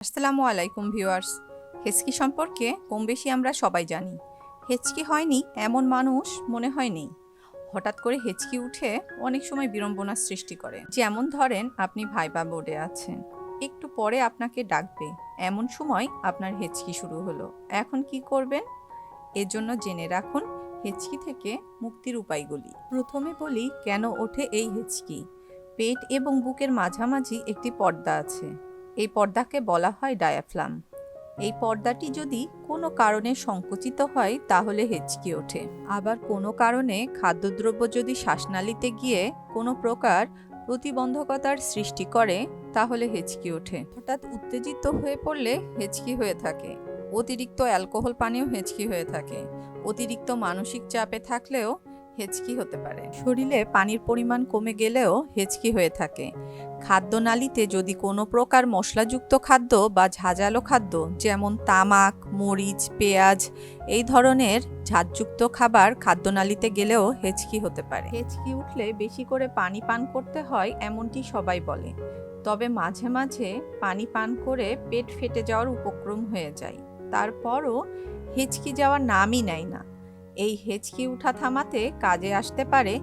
আসসালামু আলাইকুম ভিউয়ার্স। হেঁচকি সম্পর্কে কম বেশি আমরা সবাই জানি। হেঁচকি হয়নি এমন মানুষ মনে হয় নেই। হঠাৎ করে হেঁচকি উঠে অনেক সময় বিড়ম্বনার সৃষ্টি করে। যেমন ধরেন আপনি ভাইবা বোর্ডে আছেন, একটু পরে আপনাকে ডাকবে, এমন সময় আপনার হেঁচকি শুরু হলো। এখন কি করবেন? এজন্য জেনে রাখুন হেঁচকি থেকে মুক্তির উপায়গুলি। প্রথমে বলি কেন ওঠে এই হেঁচকি। পেট এবং বুকের মাঝামাঝি একটি পর্দা আছে। এই পর্দাকে বলা হয় ডায়াফ্রাম। এই পর্দাটি যদি কোনো কারণে সংকুচিত হয় তাহলে হেঁচকি ওঠে। আবার কোনো কারণে খাদ্যদ্রব্য যদি শ্বাসনালীতে গিয়ে কোনো প্রকার প্রতিবন্ধকতার সৃষ্টি করে তাহলে হেঁচকি ওঠে। হঠাৎ উত্তেজিত হয়ে পড়লে হেঁচকি হয়ে থাকে। অতিরিক্ত অ্যালকোহল পানেও হেঁচকি হয়ে থাকে। অতিরিক্ত মানসিক চাপে থাকলেও হেঁচকি হতে পারে। শরীরে পানির পরিমাণ কমে গেলেও হেঁচকি হয়ে থাকে। খাদ্যনালীতে যদি কোনো প্রকার মশলাযুক্ত খাদ্য বা ঝাঁঝালো খাদ্য যেমন তামাক, মরিচ, পেঁয়াজ এই ধরনের ঝাঁঝযুক্ত খাবার খাদ্যনালীতে গেলেও হেঁচকি হতে পারে। হেঁচকি উঠলে বেশি করে পানি পান করতে হয় এমনটি সবাই বলে, তবে মাঝে মাঝে পানি পান করে পেট ফেটে যাওয়ার উপক্রম হয়ে যায়। তারপরও হেঁচকি যাওয়ার নামই নেয় না। এই হেঁচকি উঠা থামাতে কাজে আসতে পারে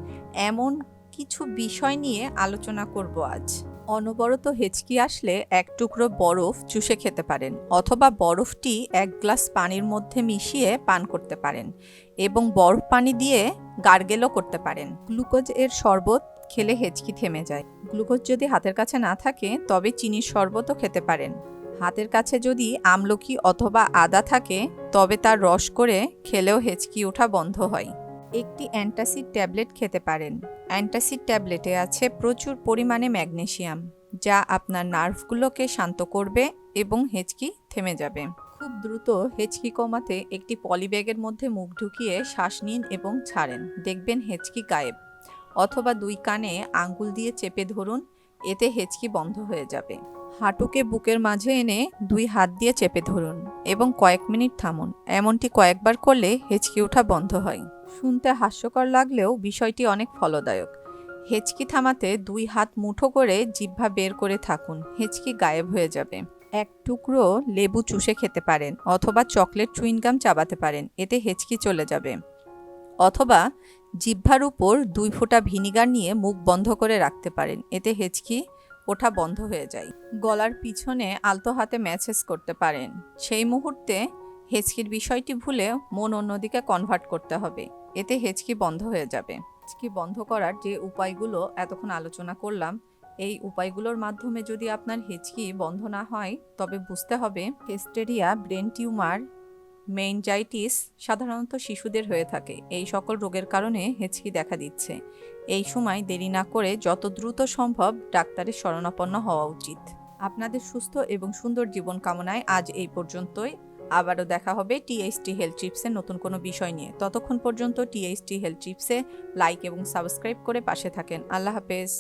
এমন কিছু বিষয় নিয়ে আলোচনা করব আজ। অনবরত হেঁচকি আসলে এক টুকরো বরফ চুষে খেতে পারেন, অথবা বরফটি এক গ্লাস পানির মধ্যে মিশিয়ে পান করতে পারেন এবং বরফ পানি দিয়ে গার্গেলও করতে পারেন। গ্লুকোজ এর শরবত খেলে হেঁচকি থেমে যায়। গ্লুকোজ যদি হাতের কাছে না থাকে তবে চিনির শরবতও খেতে পারেন। হাতের কাছে যদি আমলকি অথবা আদা থাকে তবে তার রস করে খেলেও হেঁচকি ওঠা বন্ধ হয়। একটি অ্যান্টাসিড ট্যাবলেট খেতে পারেন। অ্যান্টাসিড ট্যাবলেটে আছে প্রচুর পরিমাণে ম্যাগনেসিয়াম, যা আপনার নার্ভগুলোকে শান্ত করবে এবং হেঁচকি থেমে যাবে। খুব দ্রুত হেঁচকি কমাতে একটি পলিব্যাগের মধ্যে মুখ ঢুকিয়ে শ্বাস নিন এবং ছাড়েন, দেখবেন হেঁচকি গায়েব। অথবা দুই কানে আঙ্গুল দিয়ে চেপে ধরুন, এতে হেঁচকি বন্ধ হয়ে যাবে। হাঁটুকে বুকের মাঝে এনে দুই হাত দিয়ে চেপে ধরুন এবং কয়েক মিনিট থামুন। এমনটি কয়েকবার করলে হেঁচকি ওঠা বন্ধ হয়। শুনতে হাস্যকর লাগলেও বিষয়টি অনেক ফলদায়ক। হেঁচকি থামাতে দুই হাত মুঠো করে জিহ্বা বের করে থাকুন, হেঁচকি গায়েব হয়ে যাবে। এক টুকরো লেবু চুষে খেতে পারেন অথবা চকলেট চুইংগাম চাবাতে পারেন, এতে হেঁচকি চলে যাবে। অথবা জিহ্বার উপর 2 ফোঁটা ভিনিগার নিয়ে মুখ বন্ধ করে রাখতে পারেন, এতে হেঁচকি ওঠা বন্ধ হয়ে যায়। গলার পিছনে আলতো হাতে ম্যাসেজ করতে পারেন। সেই মুহূর্তে হেঁচকির বিষয়টি ভুলে মন অন্যদিকে কনভার্ট করতে হবে, এতে হেঁচকি বন্ধ হয়ে যাবে। হেঁচকি বন্ধ করার যে উপায়গুলো এতক্ষণ আলোচনা করলাম, এই উপায়গুলোর মাধ্যমে যদি আপনার হেঁচকি বন্ধ না হয় তবে বুঝতে হবে হিস্টেরিয়া, ব্রেন টিউমার, মেনিনজাইটিস সাধারণত শিশুদের হয়ে থাকে। এই সকল রোগের কারণে হেঁচকি দেখা দিচ্ছে। এই সময় দেরি না করে যত দ্রুত সম্ভব ডাক্তারের শরণাপন্ন হওয়া উচিত। আপনাদের সুস্থ এবং সুন্দর জীবন কামনায় আজ এই পর্যন্তই। আবারও দেখা হবে টিএইচটি হেলথ টিপসের নতুন কোনো বিষয় নিয়ে। ততক্ষণ পর্যন্ত টিএইচটি হেলথ টিপসে লাইক এবং সাবস্ক্রাইব করে পাশে থাকেন। আল্লাহ হাফেজ।